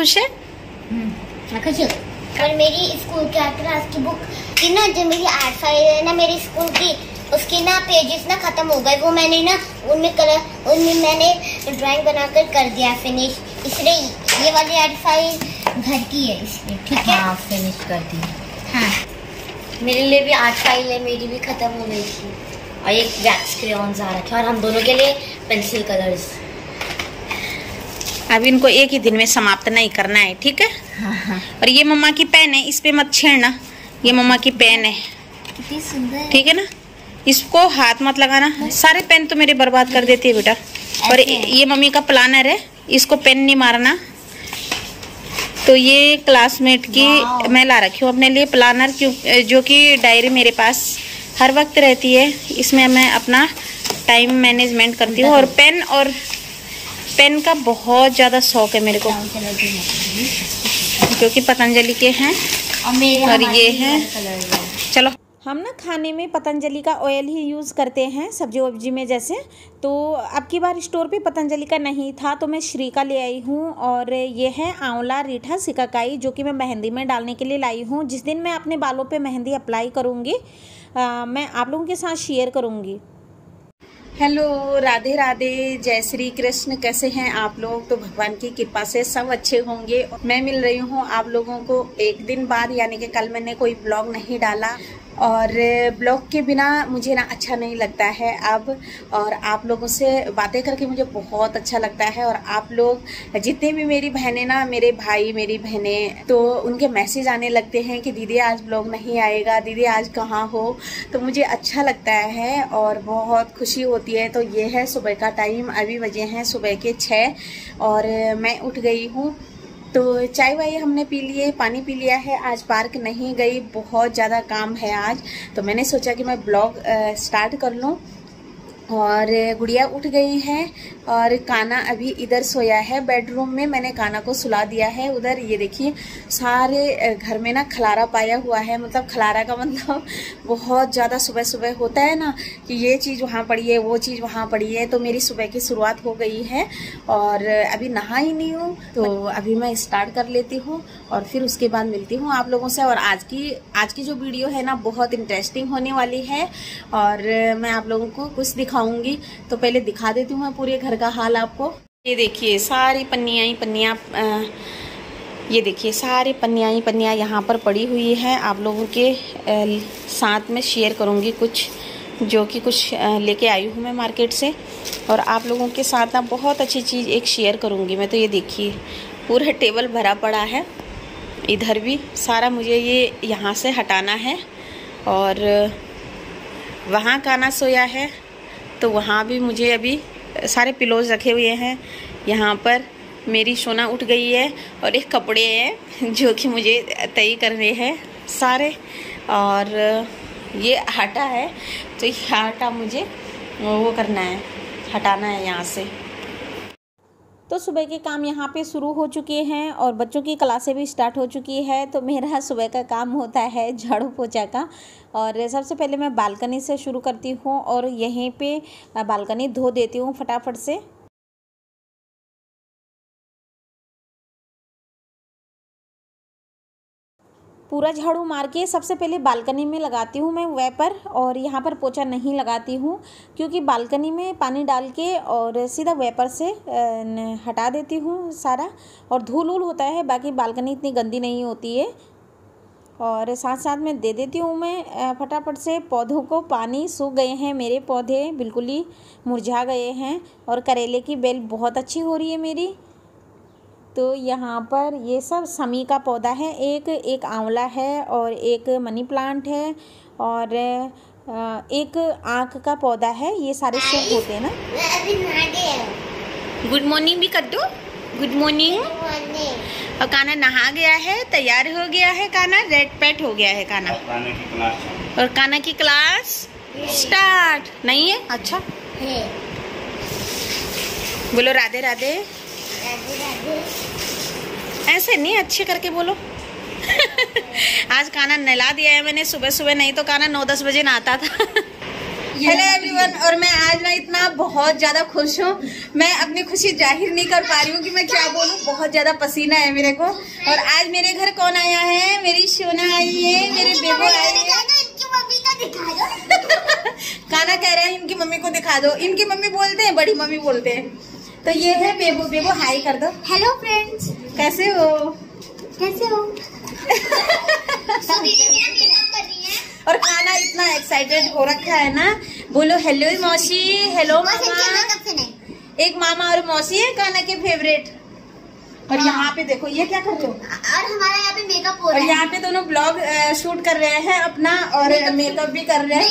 खुश है? खुश। और मेरी स्कूल की आर्ट क्लास की बुक की ना, जो मेरी आर्ट फाइल है ना मेरी स्कूल की, उसकी ना पेजेस ना खत्म हो गए। वो मैंने ना उनमें मैंने ड्राइंग बनाकर कर दिया फिनिश, इसलिए ये वाली आर्ट फाइल घर की है इसलिए। ठीक है, हाँ फिनिश कर दी। हाँ मेरे लिए भी आर्ट फाइल है, मेरी भी खत्म हो गई थी। और एक वैक्स क्रेयॉन्स आ रखे और हम दोनों के लिए पेंसिल कलर्स। अब इनको एक ही दिन में समाप्त नहीं करना है, ठीक है? हाँ। और ये मम्मा की पेन है, इस पे मत छेड़ना, ये मम्मा की पेन है, कितनी सुंदर, ठीक है ना? इसको हाथ मत लगाना, सारे पेन तो मेरे बर्बाद कर देती है बेटा। और ये मम्मी का प्लानर है, इसको पेन नहीं मारना। तो ये क्लासमेट की मैं ला रखी हूँ अपने लिए प्लानर, क्यों जो कि डायरी मेरे पास हर वक्त रहती है, इसमें मैं अपना टाइम मैनेजमेंट करती हूँ। और पेन का बहुत ज़्यादा शौक है मेरे को, जो कि पतंजलि के हैं और ये हैं। चलो, हम ना खाने में पतंजलि का ऑयल ही यूज़ करते हैं सब्जी वब्जी में जैसे। तो अब की बार स्टोर पे पतंजलि का नहीं था तो मैं श्री का ले आई हूँ। और ये है आंवला रीठा सिकाकाई, जो कि मैं मेहंदी में डालने के लिए लाई हूँ। जिस दिन मैं अपने बालों पे मेहंदी अप्लाई करूँगी मैं आप लोगों के साथ शेयर करूँगी। हेलो, राधे राधे, जय श्री कृष्ण। कैसे हैं आप लोग? तो भगवान की कृपा से सब अच्छे होंगे। मैं मिल रही हूँ आप लोगों को एक दिन बाद, यानी कि कल मैंने कोई ब्लॉग नहीं डाला। और ब्लॉग के बिना मुझे ना अच्छा नहीं लगता है अब। और आप लोगों से बातें करके मुझे बहुत अच्छा लगता है। और आप लोग जितने भी मेरी बहनें ना, मेरे भाई मेरी बहनें, तो उनके मैसेज आने लगते हैं कि दीदी आज ब्लॉग नहीं आएगा, दीदी आज कहाँ हो। तो मुझे अच्छा लगता है और बहुत खुशी होती है। तो ये है सुबह का टाइम, अभी बजे हैं सुबह के 6 और मैं उठ गई हूँ। तो चाय वाय हमने पी लिए, पानी पी लिया है। आज पार्क नहीं गई, बहुत ज़्यादा काम है आज। तो मैंने सोचा कि मैं ब्लॉग स्टार्ट कर लूँ। और गुड़िया उठ गई है और काना अभी इधर सोया है बेडरूम में। मैंने काना को सुला दिया है उधर। ये देखिए सारे घर में ना खलारा पाया हुआ है। मतलब खलारा का मतलब बहुत ज़्यादा सुबह सुबह होता है ना कि ये चीज़ वहाँ पड़ी है, वो चीज़ वहाँ पड़ी है। तो मेरी सुबह की शुरुआत हो गई है और अभी नहा ही नहीं हूँ। तो अभी मैं स्टार्ट कर लेती हूँ और फिर उसके बाद मिलती हूँ आप लोगों से। और आज की जो वीडियो है ना बहुत इंटरेस्टिंग होने वाली है और मैं आप लोगों को कुछ दिखाऊंगी। तो पहले दिखा देती हूँ मैं पूरे घर का हाल आपको। ये देखिए सारी पन्नियाँ ही पन्नियाँ, ये देखिए सारी पन्नियाँ ही पन्नियाँ यहाँ पर पड़ी हुई हैं। आप लोगों के साथ में शेयर करूँगी कुछ, जो कि कुछ लेके आई हूँ मैं मार्केट से। और आप लोगों के साथ ना बहुत अच्छी चीज़ एक शेयर करूँगी मैं। तो ये देखिए पूरा टेबल भरा पड़ा है, इधर भी सारा मुझे ये यहाँ से हटाना है। और वहाँ काना सोया है तो वहाँ भी मुझे अभी सारे पिलोज रखे हुए हैं। यहाँ पर मेरी सोना उठ गई है और एक कपड़े हैं जो कि मुझे तय करने हैं सारे। और ये आटा है तो ये आटा मुझे वो करना है, हटाना है यहाँ से। तो सुबह के काम यहाँ पे शुरू हो चुके हैं और बच्चों की क्लासें भी स्टार्ट हो चुकी है। तो मेरा सुबह का काम होता है झाड़ू पोछा का। और सबसे पहले मैं बालकनी से शुरू करती हूँ और यहीं पे बालकनी धो देती हूँ फटाफट से। पूरा झाड़ू मार के सबसे पहले बालकनी में लगाती हूँ मैं वेपर। और यहाँ पर पोछा नहीं लगाती हूँ क्योंकि बालकनी में पानी डाल के और सीधा वेपर से हटा देती हूँ सारा। और धूल वूल होता है, बाकी बालकनी इतनी गंदी नहीं होती है। और साथ साथ में दे देती हूँ मैं फटाफट से पौधों को पानी। सूख गए हैं मेरे पौधे, बिल्कुल ही मुरझा गए हैं। और करेले की बेल बहुत अच्छी हो रही है मेरी। तो यहाँ पर ये सब समी का पौधा है, एक आंवला है और एक मनी प्लांट है और एक आँख का पौधा है। ये सारे सब होते हैं ना। गुड मॉर्निंग भी कर दो। Good morning. और काना नहा गया है, तैयार हो गया है काना, रेड पैट हो गया है काना। और काना की क्लास स्टार्ट नहीं है? अच्छा बोलो राधे राधे। ऐसे नहीं, अच्छे करके बोलो। आज काना नहला दिया है मैंने सुबह सुबह, नहीं तो काना 9-10 बजे नहाता था। Hello everyone. और मैं आज ना इतना बहुत ज्यादा खुश हूँ, मैं अपनी खुशी जाहिर नहीं कर पा रही हूँ कि मैं क्या बोलूँ। बहुत ज्यादा पसीना है मेरे को। और आज मेरे घर कौन आया है? मेरी सोना आई है, मेरे बेबो आई है। काना कह रहे हैं इनकी मम्मी को दिखा दो। इनकी मम्मी बोलते हैं, बड़ी मम्मी बोलते हैं। तो ये है बेबो। बेबो हाई कर दो। हेलो फ्रेंड्स, कैसे हो? कैसे हो? और काना इतना एक्साइटेड हो रखा है ना। बोलो हेलो मौसी, हेलो मामा। एक मामा और मौसी है काना के फेवरेट। और यहाँ पे देखो ये क्या कर रहे हो? और हमारा यहाँ पे मेकअप हो रहा है। और यहाँ पे दोनों ब्लॉग शूट कर रहे हैं अपना, और मेकअप भी कर रहे हैं।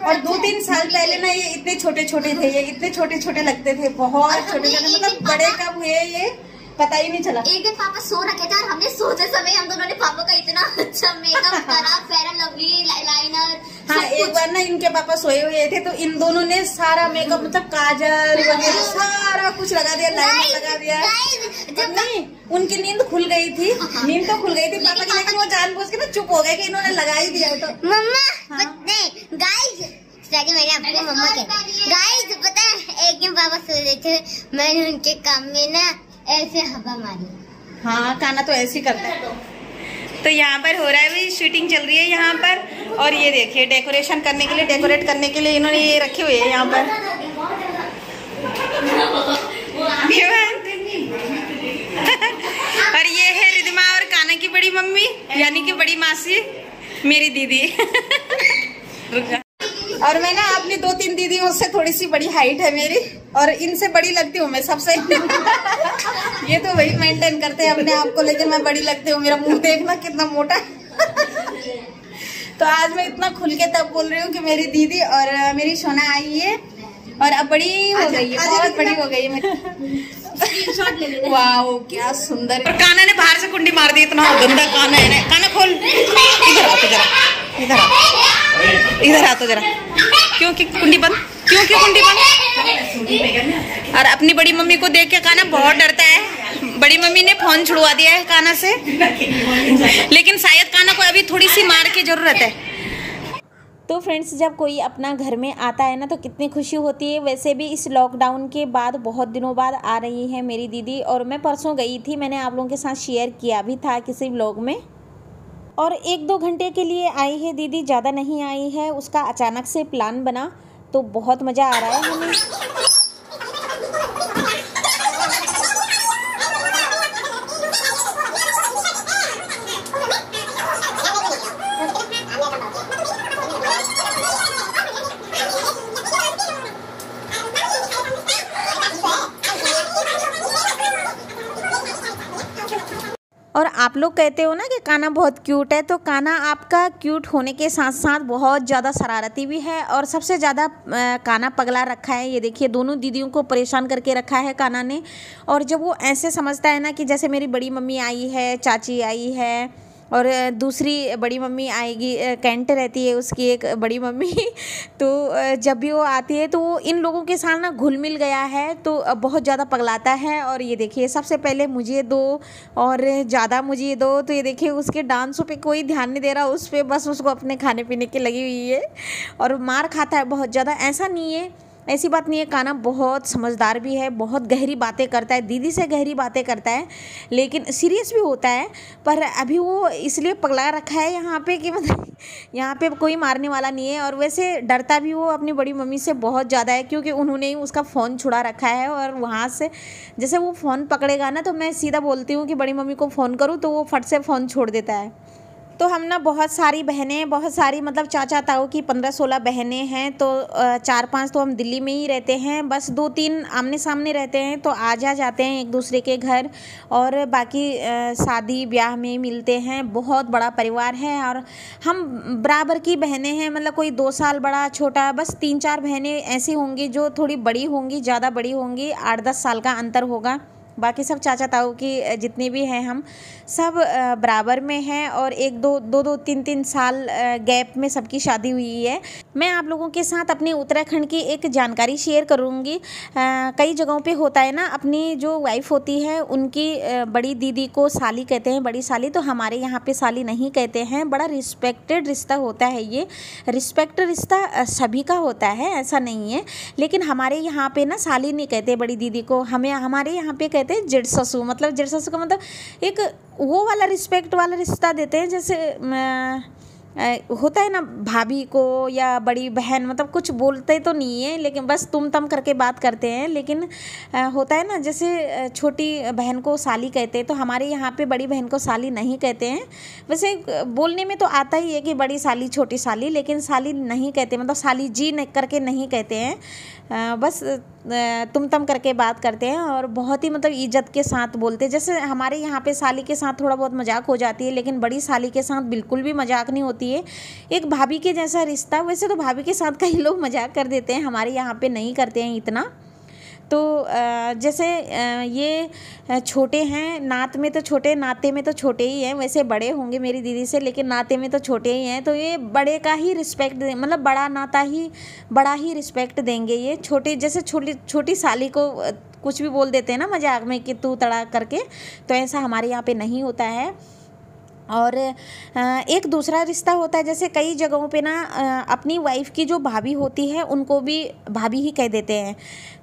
और 2-3 साल पहले ना ये इतने छोटे छोटे थे, ये इतने छोटे छोटे लगते थे, बहुत छोटे छोटे। मतलब बड़े कब हुए ये पता ही नहीं चला। एक दिन पापा सो रखे थे और हमने सोते समय हम दोनों ने पापा का इतना अच्छा मेकअप करा, फेयर एंड लवली लाइनर। हाँ, एक बार ना इनके पापा सोए हुए थे तो इन दोनों ने सारा मेकअप, मतलब काजल वगैरह सारा कुछ लगा दिया, लाइनर लगा दिया। जब नहीं उनकी नींद खुल गई थी, नींद तो खुल गई थी पापा की, लेकिन वो जानबूझ के ना चुप हो गए कि इन्होंने लगा ही दिया। तो मम्मा गाइस, मैंने अपने मम्मा के गाइस पता है, एक दिन पापा सो रहे थे, मैंने उनके काम में ना ऐसे हवा मारी। हाँ, काना तो ऐसे ही करता है। तो यहाँ पर हो रहा है भी, शूटिंग चल रही है यहाँ पर। और ये देखिए डेकोरेशन करने के लिए, डेकोरेट करने के लिए इन्होंने ये रखे हुए हैं यहाँ पर। और ये है रिद्धिमा और काना की बड़ी मम्मी, यानी कि बड़ी मासी, मेरी दीदी। और मैं ना अपनी 2-3 दीदियों से थोड़ी सी बड़ी हाइट है मेरी, और इनसे बड़ी लगती हूँ मैं सबसे। ये तो वही मेंटेन करते हैं अपने आप को, लेकिन मैं बड़ी लगती हूँ। मेरा मुंह देखना कितना मोटा है। तो आज मैं इतना खुल के तब बोल रही हूँ कि मेरी दीदी और मेरी सोना आई है, और अब बड़ी हो गई है, बहुत बड़ी हो गई है। वाह क्या सुंदर। और काना ने बाहर से कुंडी मार दी, इतना गंदा काना है। काना खोल, इधर आओ जरा, इधर आओ, इधर आ तो जरा। क्यों की कुंडी बंद? क्यों की कुंडी बंद? और अपनी बड़ी मम्मी को देख के काना बहुत डरता है। बड़ी मम्मी ने फोन छुड़वा दिया है काना से, लेकिन शायद काना को अभी थोड़ी सी मार की जरूरत है। तो फ्रेंड्स, जब कोई अपना घर में आता है ना तो कितनी खुशी होती है। वैसे भी इस लॉकडाउन के बाद बहुत दिनों बाद आ रही है मेरी दीदी, और मैं परसों गई थी, मैंने आप लोगों के साथ शेयर किया भी था किसी व्लॉग में। और 1-2 घंटे के लिए आई है दीदी, ज़्यादा नहीं आई है। उसका अचानक से प्लान बना, तो बहुत मज़ा आ रहा है हमें। और आप लोग कहते हो ना कि काना बहुत क्यूट है, तो काना आपका क्यूट होने के साथ साथ बहुत ज़्यादा शरारती भी है। और सबसे ज़्यादा काना पगला रखा है। ये देखिए दोनों दीदियों को परेशान करके रखा है काना ने। और जब वो ऐसे समझता है ना कि जैसे मेरी बड़ी मम्मी आई है, चाची आई है, और दूसरी बड़ी मम्मी आएगी, कैंट रहती है उसकी एक बड़ी मम्मी। तो जब भी वो आती है तो वो इन लोगों के साथ ना घुल मिल गया है, तो बहुत ज़्यादा पगलाता है। और ये देखिए सबसे पहले मुझे दो और ज़्यादा मुझे दो। तो ये देखिए उसके डांसों पे कोई ध्यान नहीं दे रहा, उस पर बस उसको अपने खाने पीने की लगी हुई है। और मार खाता है बहुत ज़्यादा। ऐसा नहीं है, ऐसी बात नहीं है, काना बहुत समझदार भी है, बहुत गहरी बातें करता है, दीदी से गहरी बातें करता है, लेकिन सीरियस भी होता है। पर अभी वो इसलिए पगला रखा है यहाँ पे कि मतलब यहाँ पे कोई मारने वाला नहीं है। और वैसे डरता भी वो अपनी बड़ी मम्मी से बहुत ज़्यादा है, क्योंकि उन्होंने ही उसका फ़ोन छुड़ा रखा है। और वहाँ से जैसे वो फ़ोन पकड़ेगा ना, तो मैं सीधा बोलती हूँ कि बड़ी मम्मी को फ़ोन करूँ, तो वो फट से फ़ोन छोड़ देता है। तो हम ना बहुत सारी बहनें, बहुत सारी मतलब चाचा ताऊ की 15-16 बहनें हैं। तो 4-5 तो हम दिल्ली में ही रहते हैं, बस 2-3 आमने सामने रहते हैं। तो आ जाते हैं एक दूसरे के घर, और बाकी शादी ब्याह में मिलते हैं। बहुत बड़ा परिवार है, और हम बराबर की बहनें हैं। मतलब कोई 2 साल बड़ा छोटा, बस 3-4 बहनें ऐसी होंगी जो थोड़ी बड़ी होंगी, ज़्यादा बड़ी होंगी, 8-10 साल का अंतर होगा बाकी सब चाचा ताऊ की जितने भी हैं हम सब बराबर में हैं और एक दो तीन साल गैप में सबकी शादी हुई है। मैं आप लोगों के साथ अपने उत्तराखंड की एक जानकारी शेयर करूंगी। कई जगहों पे होता है ना, अपनी जो वाइफ होती है उनकी बड़ी दीदी को साली कहते हैं, बड़ी साली। तो हमारे यहाँ पे साली नहीं कहते हैं, बड़ा रिस्पेक्टेड रिश्ता होता है ये। रिस्पेक्ट रिश्ता सभी का होता है, ऐसा नहीं है, लेकिन हमारे यहाँ पे ना साली नहीं कहते बड़ी दीदी को, हमारे यहाँ पे कहते हैं जेठ ससु। मतलब जेठ ससु का मतलब एक वो वाला रिस्पेक्ट वाला रिश्ता देते हैं, जैसे होता है ना भाभी को या बड़ी बहन, मतलब कुछ बोलते तो नहीं है लेकिन बस तुम तम करके बात करते हैं। लेकिन होता है ना जैसे छोटी बहन को साली कहते हैं, तो हमारे यहाँ पे बड़ी बहन को साली नहीं कहते हैं। वैसे बोलने में तो आता ही है कि बड़ी साली छोटी साली, लेकिन साली नहीं कहते, मतलब साली जी करके नहीं कहते हैं, बस तुम तम करके बात करते हैं और बहुत ही मतलब इज्जत के साथ बोलते हैं। जैसे हमारे यहाँ पे साली के साथ थोड़ा बहुत मजाक हो जाती है, लेकिन बड़ी साली के साथ बिल्कुल भी मजाक नहीं होती है। एक भाभी के जैसा रिश्ता। वैसे तो भाभी के साथ कई लोग मजाक कर देते हैं, हमारे यहाँ पे नहीं करते हैं इतना। तो जैसे ये छोटे हैं, नात में तो छोटे, नाते में तो छोटे ही हैं, वैसे बड़े होंगे मेरी दीदी से, लेकिन नाते में तो छोटे ही हैं। तो ये बड़े का ही रिस्पेक्ट, मतलब बड़ा नाता ही बड़ा ही रिस्पेक्ट देंगे ये। छोटे जैसे छोटी साली को कुछ भी बोल देते हैं ना मजाक में कि तू तड़ा करके, तो ऐसा हमारे यहाँ पे नहीं होता है। और एक दूसरा रिश्ता होता है, जैसे कई जगहों पे ना अपनी वाइफ की जो भाभी होती है उनको भी भाभी ही कह देते हैं।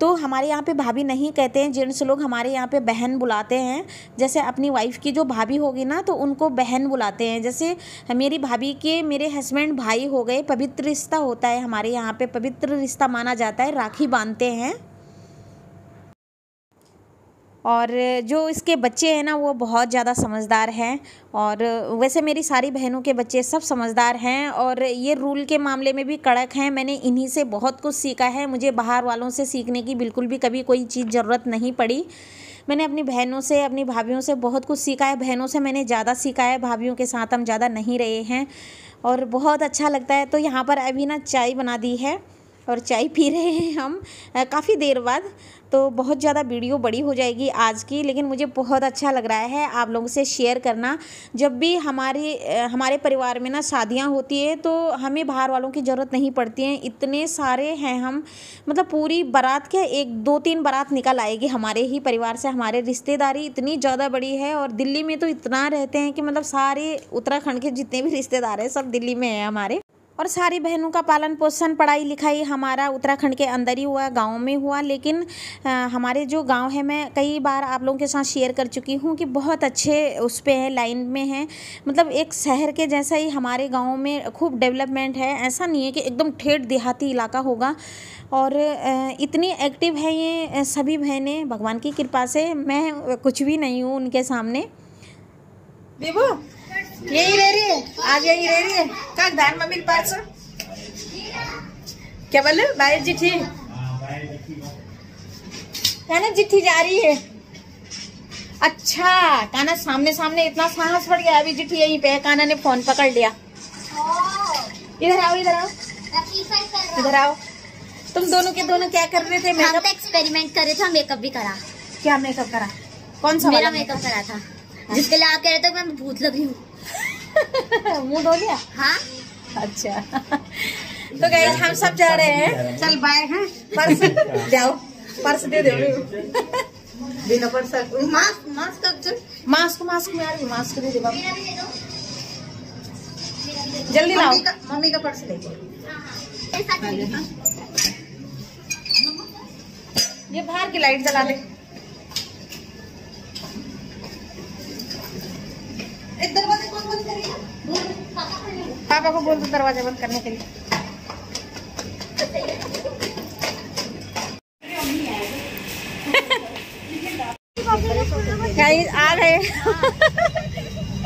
तो हमारे यहाँ पे भाभी नहीं कहते हैं, जेंट्स लोग हमारे यहाँ पे बहन बुलाते हैं। जैसे अपनी वाइफ की जो भाभी होगी ना तो उनको बहन बुलाते हैं। जैसे मेरी भाभी के मेरे हस्बैंड भाई हो गए, पवित्र रिश्ता होता है हमारे यहाँ पे, पवित्र रिश्ता माना जाता है, राखी बांधते हैं। और जो इसके बच्चे हैं ना वो बहुत ज़्यादा समझदार हैं, और वैसे मेरी सारी बहनों के बच्चे सब समझदार हैं और ये रूल के मामले में भी कड़क हैं। मैंने इन्हीं से बहुत कुछ सीखा है, मुझे बाहर वालों से सीखने की बिल्कुल भी कभी कोई चीज़ ज़रूरत नहीं पड़ी। मैंने अपनी बहनों से, अपनी भाभीयों से बहुत कुछ सीखा है। बहनों से मैंने ज़्यादा सीखा है, भाभीयों के साथ हम ज़्यादा नहीं रहे हैं और बहुत अच्छा लगता है। तो यहाँ पर अभी ना चाय बना दी है और चाय पी रहे हैं हम काफ़ी देर बाद। तो बहुत ज़्यादा वीडियो बड़ी हो जाएगी आज की, लेकिन मुझे बहुत अच्छा लग रहा है आप लोगों से शेयर करना। जब भी हमारे परिवार में ना शादियां होती है तो हमें बाहर वालों की ज़रूरत नहीं पड़ती है। इतने सारे हैं हम, मतलब पूरी बारात क्या 1-2-3 बारात निकल आएगी हमारे ही परिवार से। हमारे रिश्तेदारी इतनी ज़्यादा बड़ी है और दिल्ली में तो इतना रहते हैं कि मतलब सारे उत्तराखंड के जितने भी रिश्तेदार हैं सब दिल्ली में हैं हमारे। और सारी बहनों का पालन पोषण, पढ़ाई लिखाई हमारा उत्तराखंड के अंदर ही हुआ, गांव में हुआ। लेकिन हमारे जो गांव है, मैं कई बार आप लोगों के साथ शेयर कर चुकी हूं कि बहुत अच्छे उस पे है, लाइन में है, मतलब एक शहर के जैसा ही हमारे गांव में खूब डेवलपमेंट है। ऐसा नहीं है कि एकदम ठेठ देहाती इलाका होगा। और इतनी एक्टिव है ये सभी बहनें, भगवान की कृपा से। मैं कुछ भी नहीं हूँ उनके सामने। बेबू यही रह रही है, आज यही रह रही है। का धान मम्मी के पास क्या बोले, भाई चिट्ठी है ना, चिट्ठी जा रही है। अच्छा काना सामने सामने इतना साहस बढ़ गया, अभी चिट्ठी यहीं पे है। काना ने फोन पकड़ लिया। इधर आओ, इधर आओ, इधर आओ। तुम दोनों के दोनों क्या कर रहे थे? मेकअप एक्सपेरिमेंट कर रहे थे, मेकअप भी करा। क्या मेकअप करा? कौन सा? मेरा मेकअप करा था, जिसके लिए आप कह रहे थे मैं भूत लगी हूँ। मुंह धो लिया? हाँ। अच्छा तो गाइस हम सब जा रहे हैं, चल बाय। हैं पर्स जाओ, पर्स दे दो। बिना पर्स मास्क मास्क में आ रही, मास्क दे दे बाबू, जल्दी लाओ। मम्मी का पर्स ले ये बाहर की लाइट जला दे। एक दरवाजा कौन बंद करेगा? पापा को बोल दो दरवाजा बंद करने के लिए। गाइस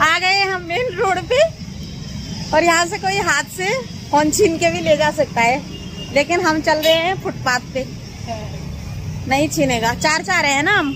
आ गए हम मेन रोड पे, और यहाँ से कोई हाथ से फोन छीन के भी ले जा सकता है, लेकिन हम चल रहे हैं फुटपाथ पे, नहीं छीनेगा। 4 है ना हम।